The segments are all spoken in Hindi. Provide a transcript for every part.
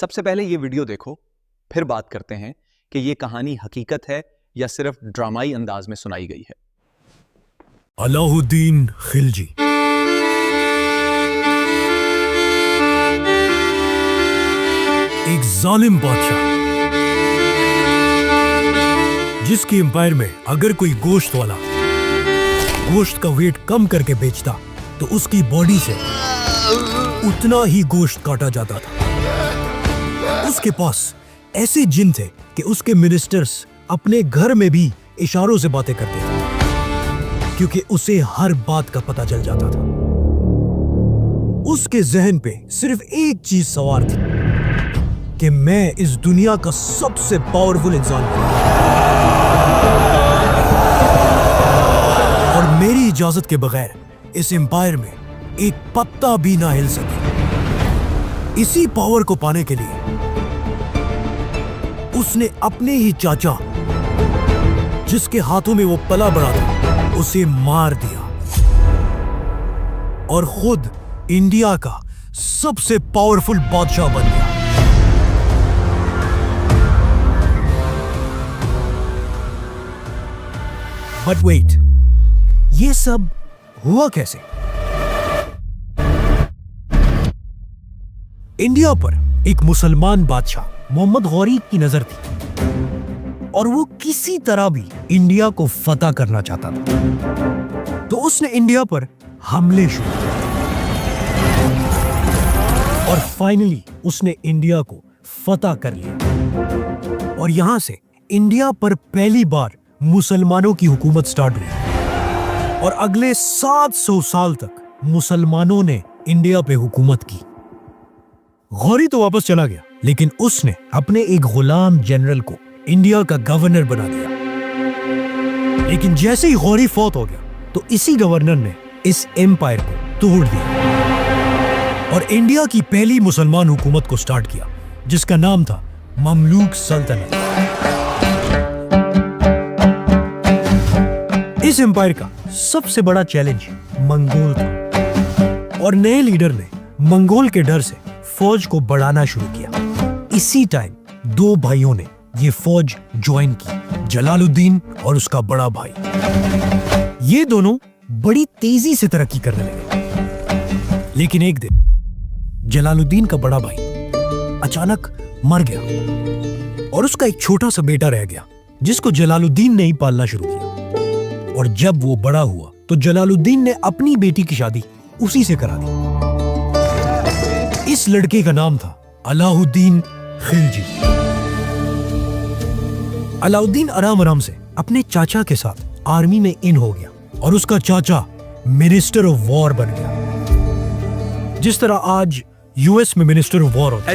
सबसे पहले ये वीडियो देखो, फिर बात करते हैं कि ये कहानी हकीकत है या सिर्फ ड्रामाई अंदाज में सुनाई गई है। अलाउद्दीन खिलजी एक जालिम बादशाह जिसके एम्पायर में अगर कोई गोश्त वाला गोश्त का वेट कम करके बेचता तो उसकी बॉडी से उतना ही गोश्त काटा जाता था। उसके पास ऐसे जिन थे कि उसके मिनिस्टर्स अपने घर में भी इशारों से बातें करते थे क्योंकि उसे हर बात का पता चल जाता था। उसके जहन पे सिर्फ एक चीज सवार थी कि मैं इस दुनिया का सबसे पावरफुल इंसान हूं और मेरी इजाजत के बगैर इस एम्पायर में एक पत्ता भी ना हिल सके। इसी पावर को पाने के लिए उसने अपने ही चाचा जिसके हाथों में वो पला बड़ा था उसे मार दिया और खुद इंडिया का सबसे पावरफुल बादशाह बन गया। बट वेट, ये सब हुआ कैसे? इंडिया पर एक मुसलमान बादशाह मोहम्मद गौरी की नजर थी और वो किसी तरह भी इंडिया को फतह करना चाहता था। तो उसने इंडिया पर हमले शुरू किए और फाइनली उसने इंडिया को फतह कर लिया और यहां से इंडिया पर पहली बार मुसलमानों की हुकूमत स्टार्ट हुई और अगले 700 साल तक मुसलमानों ने इंडिया पे हुकूमत की। गौरी तो वापस चला गया लेकिन उसने अपने एक गुलाम जनरल को इंडिया का गवर्नर बना दिया। लेकिन जैसे ही गौरी फौत हो गया तो इसी गवर्नर ने इस एम्पायर को तोड़ दिया और इंडिया की पहली मुसलमान हुकूमत को स्टार्ट किया जिसका नाम था ममलूक सल्तनत। इस एम्पायर का सबसे बड़ा चैलेंज मंगोल था और नए लीडर ने मंगोल के डर से फौज को बढ़ाना शुरू किया। इसी टाइम दो भाइयों ने ये फौज ज्वाइन की, जलालुद्दीन और उसका बड़ा भाई। ये दोनों बड़ी तेजी से तरक्की करने लगे। लेकिन एक दिन जलालुद्दीन का बड़ा भाई अचानक मर गया और उसका एक छोटा सा बेटा रह गया जिसको जलालुद्दीन ने ही पालना शुरू किया। और जब वो बड़ा हुआ तो जलालुद्दीन ने अपनी बेटी की शादी उसी से करा दी। इस लड़के का नाम था अलाउद्दीन खिलजी। अलाउद्दीन आराम आराम से अपने चाचा के साथ आर्मी में इन हो गया और उसका चाचा मिनिस्टर ऑफ वॉर बन गया, जिस तरह आज यूएस में मिनिस्टर ऑफ वॉर होता है।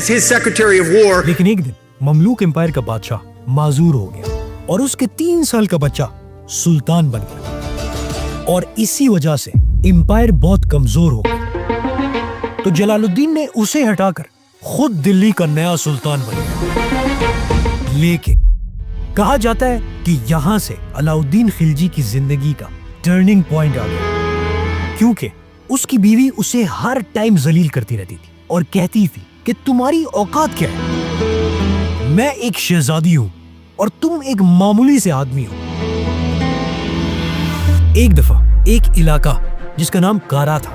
लेकिन एक दिन ममलूक एम्पायर का बादशाह माजूर हो गया और उसके 3 साल का बच्चा सुल्तान बन गया और इसी वजह से एम्पायर बहुत कमजोर हो गया। तो जलालुद्दीन ने उसे हटाकर खुद दिल्ली का नया सुल्तान बन गया। लेकिन कहा जाता है कि यहां से अलाउद्दीन खिलजी की जिंदगी का टर्निंग पॉइंट आ गया क्योंकि उसकी बीवी उसे हर टाइम जलील करती रहती थी और कहती थी कि तुम्हारी औकात क्या है, मैं एक शहजादी हूं और तुम एक मामूली से आदमी हो। एक दफा एक इलाका जिसका नाम कारा था,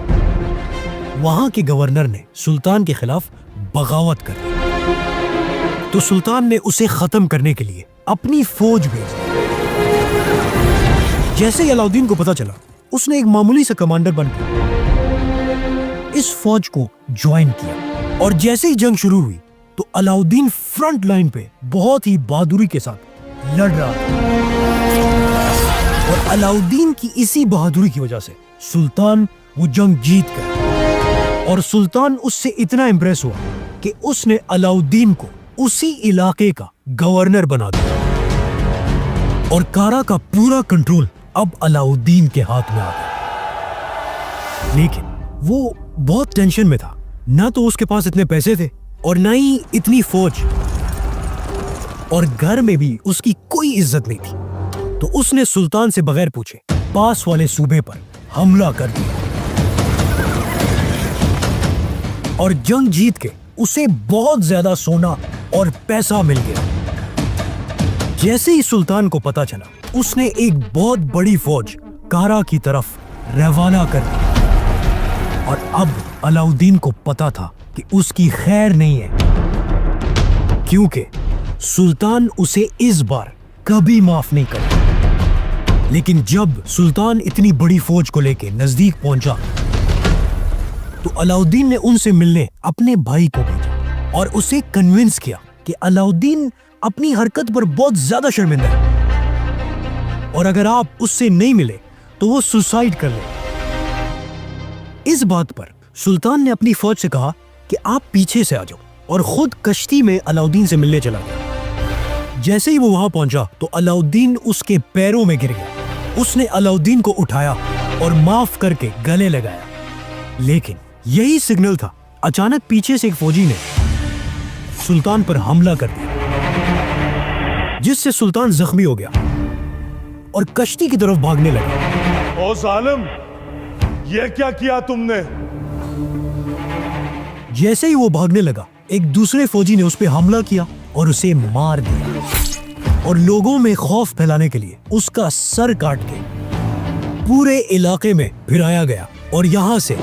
वहां के गवर्नर ने सुल्तान के खिलाफ बगावत कर दी तो सुल्तान ने उसे खत्म करने के लिए अपनी फौज भेजी। जैसे ही अलाउद्दीन को पता चला उसने एक मामूली सा कमांडर बनकर इस फौज को ज्वाइन किया और जैसे ही जंग शुरू हुई तो अलाउद्दीन फ्रंट लाइन पे बहुत ही बहादुरी के साथ लड़ रहा था और अलाउद्दीन की इसी बहादुरी की वजह से सुल्तान वो जंग जीत गया और सुल्तान उससे इतना इंप्रेस हुआ कि उसने अलाउद्दीन को उसी इलाके का गवर्नर बना दिया और कारा का पूरा कंट्रोल अब अलाउद्दीन के हाथ में आ गया। लेकिन वो बहुत टेंशन में था, ना तो उसके पास इतने पैसे थे और ना ही इतनी फौज और घर में भी उसकी कोई इज्जत नहीं थी। तो उसने सुल्तान से बगैर पूछे पास वाले सूबे पर हमला कर दिया और जंग जीत के उसे बहुत ज्यादा सोना और पैसा मिल गया। जैसे ही सुल्तान को पता चला, उसने एक बहुत बड़ी फौज कारा की तरफ रवाना कर दी। और अब अलाउद्दीन को पता था कि उसकी खैर नहीं है, क्योंकि सुल्तान उसे इस बार कभी माफ नहीं करेगा। लेकिन जब सुल्तान इतनी बड़ी फौज को लेकर नजदीक पहुंचा, तो अलाउद्दीन ने उनसे मिलने अपने भाई को भेजा और उसे कन्विंस किया कि अलाउद्दीन अपनी हरकत पर बहुत ज्यादा शर्मिंदा है और अगर आप उससे नहीं मिले तो वो सुसाइड कर ले। इस बात पर सुल्तान ने अपनी फौज से कहा कि आप पीछे से आ जाओ और खुद कश्ती में अलाउद्दीन से मिलने चला गया। जैसे ही वो वहां पहुंचा तो अलाउद्दीन उसके पैरों में गिर गया। उसने अलाउद्दीन को उठाया और माफ करके गले लगाया। लेकिन यही सिग्नल था, अचानक पीछे से एक फौजी ने सुल्तान पर हमला कर दिया, जिससे सुल्तान जख्मी हो गया और कश्ती की तरफ भागने लगा। ओ जालिम, ये क्या किया तुमने? जैसे ही वो भागने लगा, एक दूसरे फौजी ने उस पर हमला किया और उसे मार दिया और लोगों में खौफ फैलाने के लिए उसका सर काट के पूरे इलाके में फिराया गया। और यहां से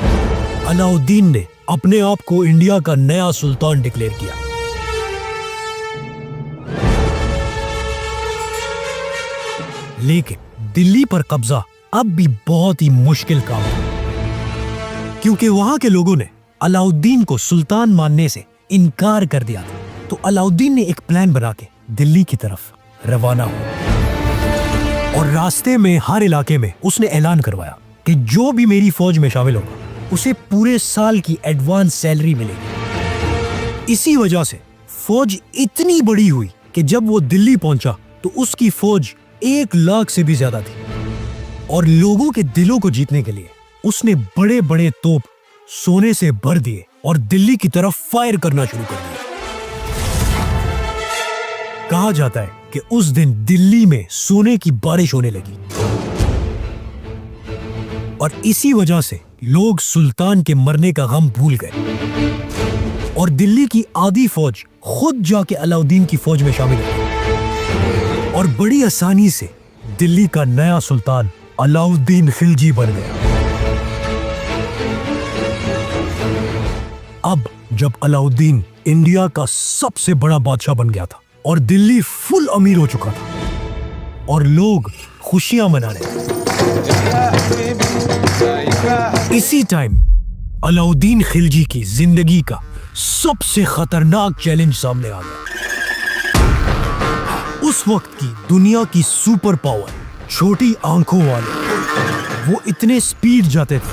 अलाउद्दीन ने अपने आप को इंडिया का नया सुल्तान डिक्लेयर किया। लेकिन दिल्ली पर कब्जा अब भी बहुत ही मुश्किल काम था, क्योंकि वहां के लोगों ने अलाउद्दीन को सुल्तान मानने से इनकार कर दिया था। तो अलाउद्दीन ने एक प्लान बना के दिल्ली की तरफ रवाना हुआ और रास्ते में हर इलाके में उसने ऐलान करवाया कि जो भी मेरी फौज में शामिल होगा उसे पूरे साल की एडवांस सैलरी मिलेगी। इसी वजह से फौज इतनी बड़ी हुई कि जब वो दिल्ली पहुंचा तो उसकी फौज 1 लाख से भी ज्यादा थी। और लोगों के दिलों को जीतने के लिए उसने बड़े बड़े तोप सोने से भर दिए और दिल्ली की तरफ फायर करना शुरू कर दिया। कहा जाता है कि उस दिन दिल्ली में सोने की बारिश होने लगी और इसी वजह से लोग सुल्तान के मरने का गम भूल गए और दिल्ली की आधी फौज खुद जाके अलाउद्दीन की फौज में शामिल हो गई और बड़ी आसानी से दिल्ली का नया सुल्तान अलाउद्दीन खिलजी बन गया। अब जब अलाउद्दीन इंडिया का सबसे बड़ा बादशाह बन गया था और दिल्ली फुल अमीर हो चुका था और लोग खुशियां मना रहे थे, इसी टाइम अलाउद्दीन खिलजी की जिंदगी का सबसे खतरनाक चैलेंज सामने आ गया। उस वक्त की दुनिया की सुपर पावर छोटी आंखों वाले वो इतने स्पीड जाते थे,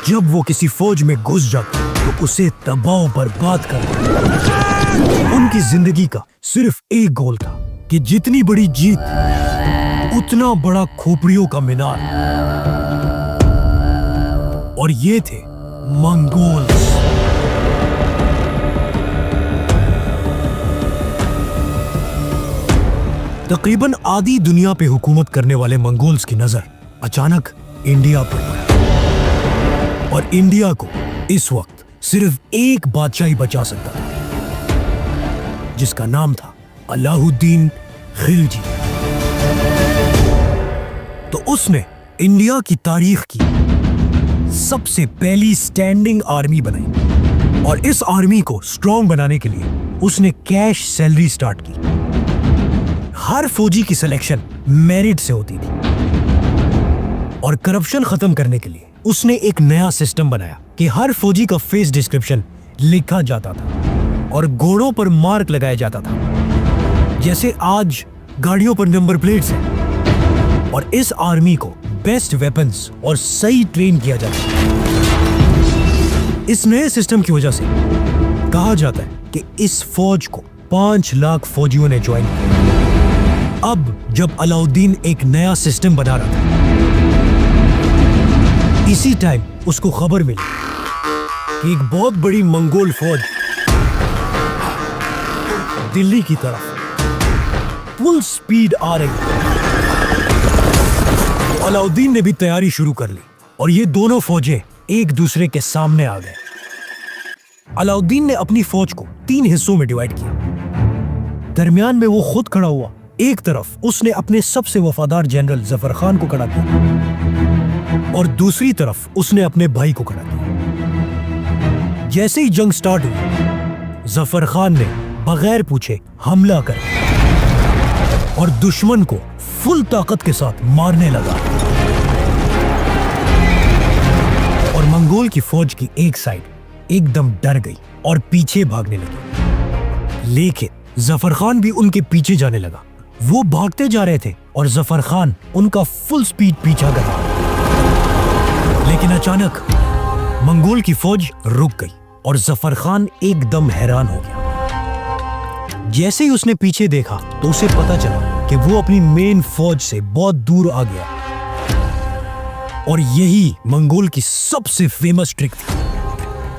जब वो किसी फौज में घुस जाते तो उसे तबाह बर्बाद कर देते। उनकी जिंदगी का सिर्फ एक गोल था कि जितनी बड़ी जीत उतना बड़ा खोपड़ियों का मीनार। और ये थे मंगोल्स। तकरीबन आधी दुनिया पे हुकूमत करने वाले मंगोल्स की नजर अचानक इंडिया पर पड़ी और इंडिया को इस वक्त सिर्फ एक बादशाह ही बचा सकता था, जिसका नाम था अलाउद्दीन खिलजी। तो उसने इंडिया की तारीख की सबसे पहली स्टैंडिंग आर्मी बनाई और इस आर्मी को स्ट्रॉन्ग बनाने के लिए उसने कैश सैलरी स्टार्ट की। हर फौजी की सिलेक्शन मेरिट से होती थी और करप्शन खत्म करने के लिए उसने एक नया सिस्टम बनाया कि हर फौजी का फेस डिस्क्रिप्शन लिखा जाता था और घोड़ों पर मार्क लगाया जाता था, जैसे आज गाड़ियों पर नंबर प्लेट्स हैं। और इस आर्मी को बेस्ट वेपन्स और सही ट्रेन किया जाता है। इस नए सिस्टम की वजह से कहा जाता है कि इस फौज को 5 लाख फौजियों ने ज्वाइन किया। अब जब अलाउद्दीन एक नया सिस्टम बना रहा था, इसी टाइम उसको खबर मिली कि एक बहुत बड़ी मंगोल फौज दिल्ली की तरफ फुल स्पीड आ रही है। तो अलाउद्दीन ने भी तैयारी शुरू कर ली और ये दोनों फौजें एक दूसरे के सामने आ गए। अलाउद्दीन ने अपनी फौज को 3 हिस्सों में डिवाइड किया। दरमियान में वो खुद खड़ा हुआ। एक तरफ उसने अपने सबसे वफादार जनरल जफर खान को खड़ा किया और दूसरी तरफ उसने अपने भाई को खड़ा किया। जैसे ही जंग स्टार्ट हुई, जफर खान ने बगैर पूछे हमला कर और दुश्मन को फुल ताकत के साथ मारने लगा और मंगोल की फौज की एक साइड एकदम डर गई और पीछे भागने लगी। लेकिन जफर खान भी उनके पीछे जाने लगा। वो भागते जा रहे थे और जफर खान उनका फुल स्पीड पीछा कर रहा। लेकिन अचानक मंगोल की फौज रुक गई और जफर खान एकदम हैरान हो गया। जैसे ही उसने पीछे देखा तो उसे पता चला कि वो अपनी मेन फौज से बहुत दूर आ गया और यही मंगोल की सबसे फेमस ट्रिक थी।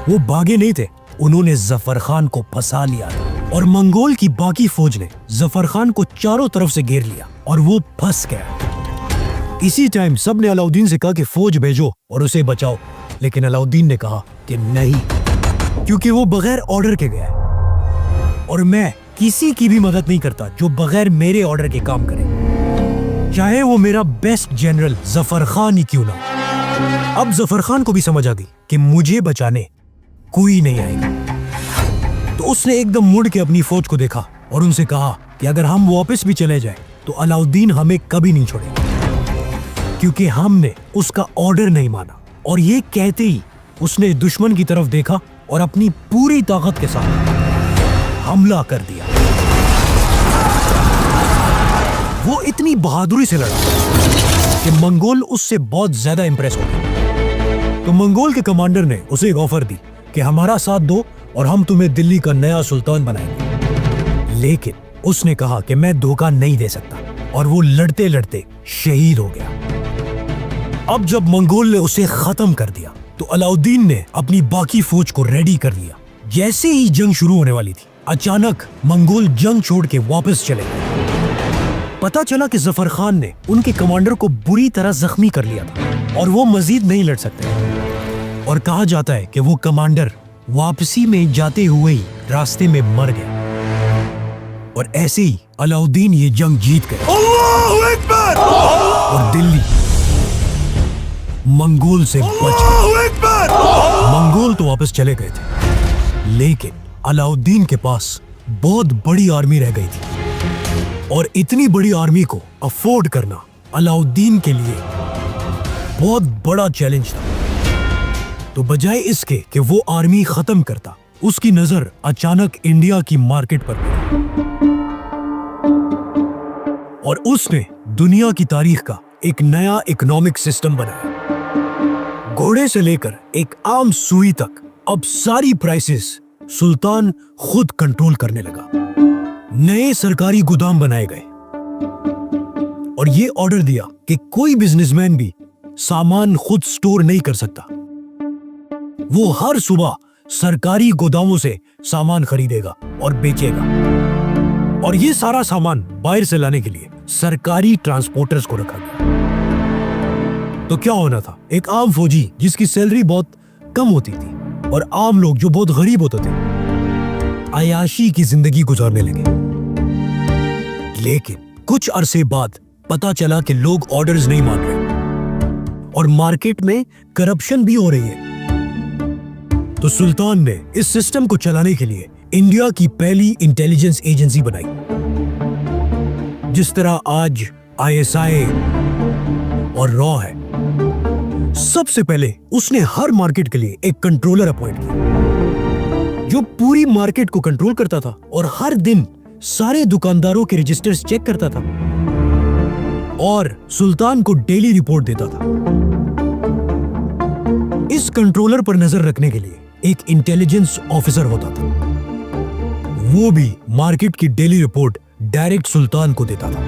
वो भागे नहीं थे, उन्होंने जफर खान को फंसा लिया और मंगोल की बाकी फौज ने जफर खान को चारों तरफ से घेर लिया और वो फंस गया। इसी टाइम सबने अलाउद्दीन से कहा कि फौज भेजो और उसे बचाओ, लेकिन अलाउद्दीन ने कहा कि नहीं, क्योंकि वो बगैर ऑर्डर के गया और मैं किसी की भी मदद नहीं करता जो बगैर मेरे ऑर्डर के काम करे, चाहे वो मेरा बेस्ट जनरल जफर खान ही क्यों ना। अब जफर खान को भी समझ आ गई कि मुझे बचाने कोई नहीं आएगा, तो उसने एकदम मुड़ के अपनी फौज को देखा और उनसे कहा कि अगर हम वापस भी चले जाएं तो अलाउद्दीन हमें कभी नहीं छोड़ेगा, क्योंकि हमने उसका ऑर्डर नहीं माना। और ये कहते ही उसने दुश्मन की तरफ देखा और अपनी पूरी ताकत के साथ हमला कर दिया। वो इतनी बहादुरी से लड़ा कि मंगोल उससे बहुत ज्यादा इंप्रेस हो गए। तो मंगोल के कमांडर ने उसे एक ऑफर दी कि हमारा साथ दो और हम तुम्हें दिल्ली का नया सुल्तान बनाएंगे। लेकिन उसने कहा कि मैं धोखा नहीं दे सकता और वो लड़ते लड़ते शहीद हो गया। अब जब मंगोल ने उसे खत्म कर दिया तो अलाउद्दीन ने अपनी बाकी फौज को रेडी कर लिया। जैसे ही जंग शुरू होने वाली थी, अचानक मंगोल जंग छोड़ के वापस चले गए। पता चला कि जफर खान ने उनके कमांडर को बुरी तरह जख्मी कर लिया था और वो मजीद नहीं लड़ सकते। और कहा जाता है कि वो कमांडर वापसी में जाते हुए ही रास्ते में मर गया और ऐसे ही अलाउद्दीन ये जंग जीत गए। अल्लाहु अकबर! और दिल्ली मंगोल से बच गई। मंगोल तो वापस चले गए थे, लेकिन अलाउद्दीन के पास बहुत बड़ी आर्मी रह गई थी और इतनी बड़ी आर्मी को अफोर्ड करना अलाउद्दीन के लिए बहुत बड़ा चैलेंज था। तो बजाय इसके कि वो आर्मी खत्म करता, उसकी नजर अचानक इंडिया की मार्केट पर पड़ी और उसने दुनिया की तारीख का एक नया इकोनॉमिक सिस्टम बनाया। घोड़े से लेकर एक आम सुई तक अब सारी प्राइसेस सुल्तान खुद कंट्रोल करने लगा। नए सरकारी गोदाम बनाए गए और ये ऑर्डर दिया कि कोई बिजनेसमैन भी सामान खुद स्टोर नहीं कर सकता। वो हर सुबह सरकारी गोदामों से सामान खरीदेगा और बेचेगा और ये सारा सामान बाहर से लाने के लिए सरकारी ट्रांसपोर्टर्स को रखा गया। तो क्या होना था, एक आम फौजी जिसकी सैलरी बहुत कम होती थी और आम लोग जो बहुत गरीब होते थे, अयाशी की जिंदगी गुजारने लगे। लेकिन कुछ अरसे बाद पता चला कि लोग ऑर्डर्स नहीं मान रहे और मार्केट में करप्शन भी हो रही है। तो सुल्तान ने इस सिस्टम को चलाने के लिए इंडिया की पहली इंटेलिजेंस एजेंसी बनाई। जिस तरह आज ISI और रॉ है, सबसे पहले उसने हर मार्केट के लिए एक कंट्रोलर अपॉइंट किया जो पूरी मार्केट को कंट्रोल करता था और हर दिन सारे दुकानदारों के रजिस्टर्स चेक करता था और सुल्तान को डेली रिपोर्ट देता था। इस कंट्रोलर पर नजर रखने के लिए एक इंटेलिजेंस ऑफिसर होता था। वो भी मार्केट की डेली रिपोर्ट डायरेक्ट सुल्तान को देता था।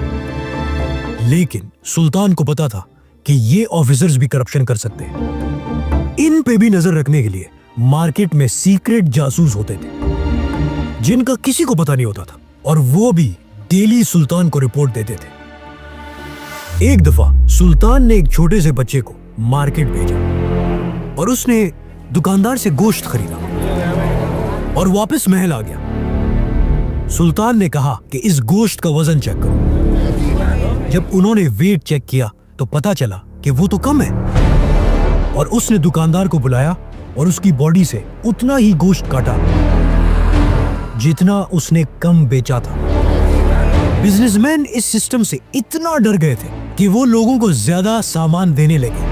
लेकिन सुल्तान को पता था कि ये ऑफिसर्स भी करप्शन कर सकते हैं। इन पे भी नजर रखने के लिए मार्केट में सीक्रेट जासूस होते थे जिनका किसी को पता नहीं होता था और वो भी डेली सुल्तान को रिपोर्ट देते थे। एक दफा सुल्तान ने एक छोटे से बच्चे को मार्केट भेजा और उसने दुकानदार से गोश्त खरीदा और वापस महल आ गया। सुल्तान ने कहा कि इस गोश्त का वजन चेक करो। जब उन्होंने वेट चेक किया तो पता चला कि वो तो कम है, और उसने दुकानदार को बुलाया और उसकी बॉडी से उतना ही गोश्त काटा जितना उसने कम बेचा था। बिजनेसमैन इस सिस्टम से इतना डर गए थे कि वो लोगों को ज्यादा सामान देने लगे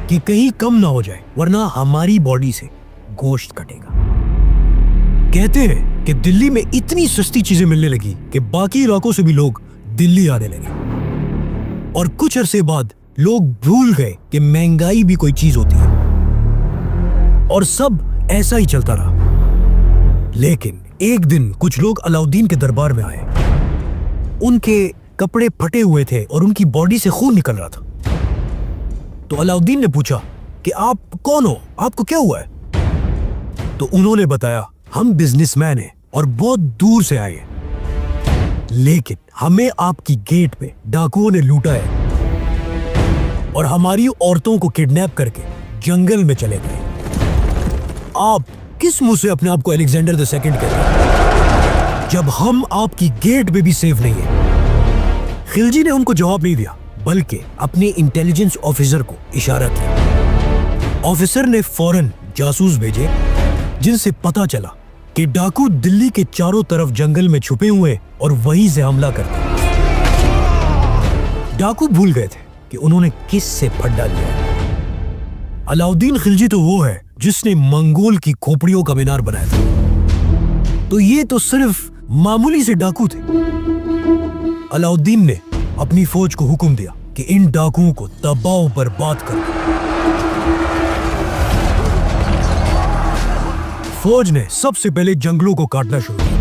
कि कहीं कम ना हो जाए, वरना हमारी बॉडी से गोश्त कटेगा। कहते हैं कि दिल्ली में इतनी सस्ती चीजें मिलने लगी कि बाकी इलाकों से भी लोग दिल्ली आने लगे, और कुछ अरसे बाद लोग भूल गए कि महंगाई भी कोई चीज होती है, और सब ऐसा ही चलता रहा। लेकिन एक दिन कुछ लोग अलाउद्दीन के दरबार में आए। उनके कपड़े फटे हुए थे और उनकी बॉडी से खून निकल रहा था। तो अलाउद्दीन ने पूछा कि आप कौन हो, आपको क्या हुआ है? तो उन्होंने बताया, हम बिजनेसमैन हैं और बहुत दूर से आए हैं, लेकिन हमें आपकी गेट पे डाकुओं ने लूटा है और हमारी औरतों को किडनैप करके जंगल में चले गए। आप किस मुंह से अपने आप को अलेक्जेंडर द सेकंड कहते हैं, जब हम आपकी गेट पे भी सेफ नहीं है? खिलजी ने उनको जवाब नहीं दिया, बल्कि अपने इंटेलिजेंस ऑफिसर को इशारा किया। ऑफिसर ने फौरन जासूस भेजे, जिनसे पता चला कि डाकू दिल्ली के चारों तरफ जंगल में छुपे हुए और वहीं से हमला करते। डाकू भूल गए थे कि उन्होंने किस से फड्डा लिया है। अलाउद्दीन खिलजी तो वो है जिसने मंगोल की खोपड़ियों का मीनार बनाया था, तो ये तो सिर्फ मामूली से डाकू थे। अलाउद्दीन ने अपनी फौज को हुक्म दिया कि इन डाकुओं को तबाह बर्बाद करो। फौज ने सबसे पहले जंगलों को काटना शुरू किया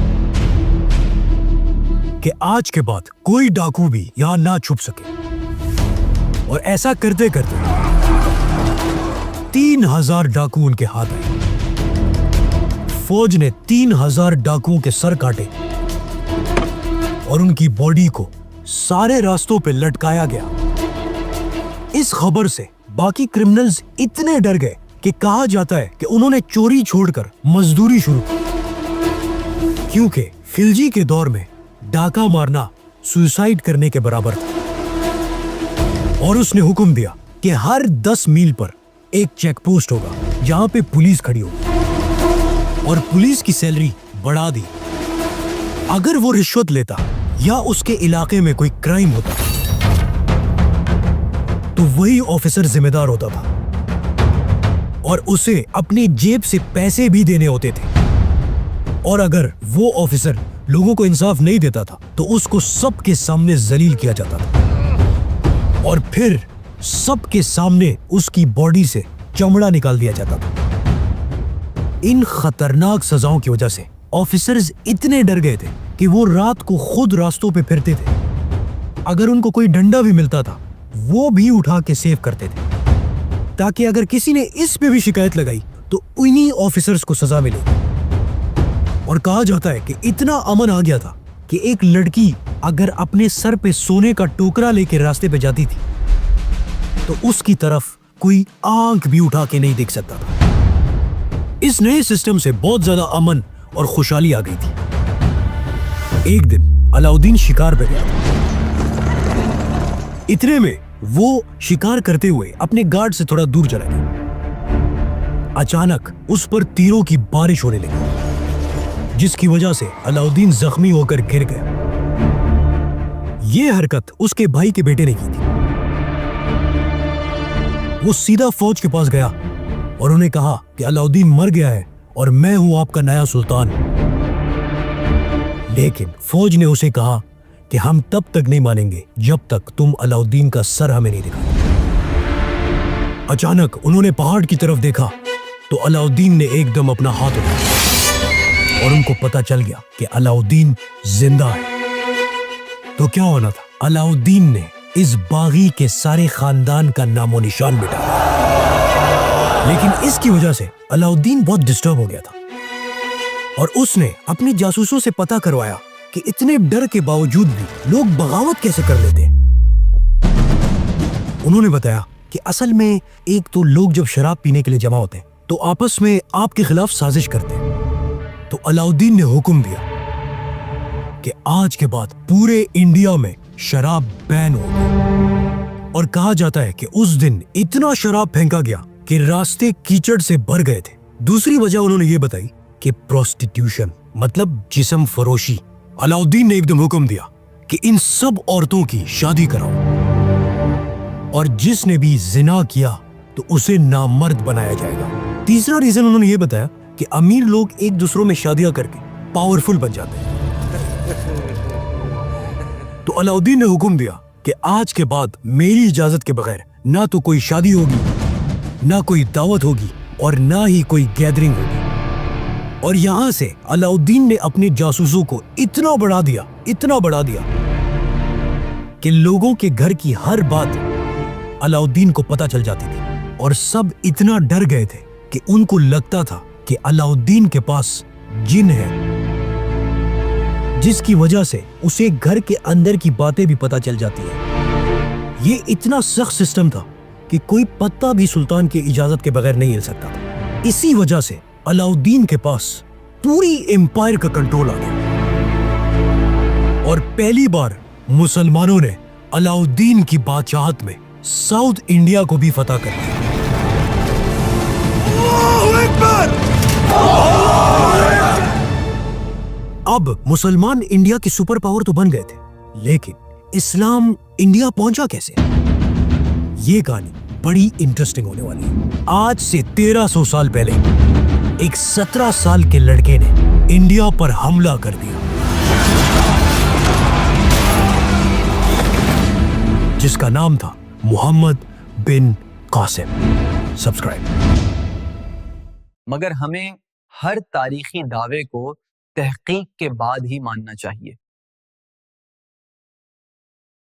कि आज के बाद कोई डाकू भी यहां ना छुप सके, और ऐसा करते करते 3000 डाकू उनके हाथ आए। फौज ने 3000 डाकुओं के सर काटे और उनकी बॉडी को सारे रास्तों पे लटकाया गया। इस खबर से बाकी क्रिमिनल्स इतने डर गए कि कहा जाता है कि उन्होंने चोरी छोड़कर मजदूरी शुरू की, क्योंकि खिलजी के दौर में डाका मारना सुसाइड करने के बराबर था। और उसने हुक्म दिया कि हर 10 मील पर एक चेक पोस्ट होगा जहां पे पुलिस खड़ी होगी, और पुलिस की सैलरी बढ़ा दी। अगर वो रिश्वत लेता या उसके इलाके में कोई क्राइम होता तो वही ऑफिसर जिम्मेदार होता था, और उसे अपनी जेब से पैसे भी देने होते थे। और अगर वो ऑफिसर लोगों को इंसाफ नहीं देता था तो उसको सबके सामने जलील किया जाता था, और फिर सबके सामने उसकी बॉडी से चमड़ा निकाल दिया जाता था। इन खतरनाक सजाओं की वजह से ऑफिसर्स इतने डर गए थे कि वो रात को खुद रास्तों पे फिरते थे। अगर उनको कोई डंडा भी मिलता था वो भी उठा के सेव करते थे, ताकि अगर किसी ने इस पे भी शिकायत लगाई तो उन्हीं ऑफिसर्स को सजा मिले। और कहा जाता है कि इतना अमन आ गया था कि एक लड़की अगर अपने सर पे सोने का टोकरा लेके रास्ते पे जाती थी तो उसकी तरफ कोई आंख भी उठा के नहीं देख सकता था। इस नए सिस्टम से बहुत ज्यादा अमन और खुशहाली आ गई थी। एक दिन अलाउद्दीन शिकार पे गया था। इतने में वो शिकार करते हुए अपने गार्ड से थोड़ा दूर चला गया। अचानक उस पर तीरों की बारिश होने लगी, जिसकी वजह से अलाउद्दीन जख्मी होकर गिर गया। यह हरकत उसके भाई के बेटे ने की थी। वो सीधा फौज के पास गया और उन्हें कहा कि अलाउद्दीन मर गया है और मैं हूं आपका नया सुल्तान। लेकिन फौज ने उसे कहा कि हम तब तक नहीं मानेंगे जब तक तुम अलाउद्दीन का सर हमें नहीं दिखाते। अचानक उन्होंने पहाड़ की तरफ देखा तो अलाउद्दीन ने एकदम अपना हाथ उठाया और उनको पता चल गया कि अलाउद्दीन जिंदा है। तो क्या होना था, अलाउद्दीन ने इस बागी के सारे खानदान का नामो निशान मिटाया। लेकिन इसकी वजह से अलाउद्दीन बहुत डिस्टर्ब हो गया था और उसने अपने जासूसों से पता करवाया कि इतने डर के बावजूद भी लोग बगावत कैसे कर लेते हैं। उन्होंने बताया कि असल में एक तो लोग जब शराब पीने के लिए जमा होते हैं तो आपस में आपके खिलाफ साजिश करते हैं, अलाउद्दीन ने हुक्म दिया कि आज के बाद पूरे इंडिया में शराब बैन होगी। और कहा जाता है कि उस दिन इतना शराब फेंका गया कि रास्ते कीचड़ से भर गए थे। दूसरी वजह उन्होंने ये बताई कि प्रोस्टिट्यूशन मतलब जिस्म फरोशी। अलाउद्दीन ने एकदम हुक्म दिया कि इन सब औरतों की शादी कराओ और जिसने भी जिना किया तो उसे नामर्द बनाया जाएगा। तीसरा रीजन उन्होंने ये बताया कि अमीर लोग एक दूसरों में शादियां करके पावरफुल बन जाते हैं। तो अलाउद्दीन ने हुक्म दिया कि आज के बाद मेरी इजाजत के बगैर ना तो कोई शादी होगी, ना कोई दावत होगी और ना ही कोई गैदरिंग होगी। और यहां से अलाउद्दीन ने अपने जासूसों को इतना बढ़ा दिया कि लोगों के घर की हर बात अलाउद्दीन को पता चल जाती थी और सब इतना डर गए थे कि उनको लगता था कि अलाउद्दीन के पास जिन है, जिसकी वजह से उसे घर के अंदर की बातें भी पता चल जाती है। ये इतना सख्त सिस्टम था कि कोई पत्ता भी सुल्तान की इजाजत के बगैर नहीं हिल सकता था। इसी वजह से अलाउद्दीन के पास पूरी एम्पायर का कंट्रोल आ गया और पहली बार मुसलमानों ने अलाउद्दीन की बादशाहत में साउथ इंडिया को भी फतह कर लिया। अब मुसलमान इंडिया के सुपर पावर तो बन गए थे, लेकिन इस्लाम इंडिया पहुंचा कैसे? ये कहानी बड़ी इंटरेस्टिंग होने वाली है। आज से 1300 साल पहले एक 17 साल के लड़के ने इंडिया पर हमला कर दिया, जिसका नाम था मोहम्मद बिन कासिम। सब्सक्राइब। मगर हमें हर तारीखी दावे को तहकीक के बाद ही मानना चाहिए।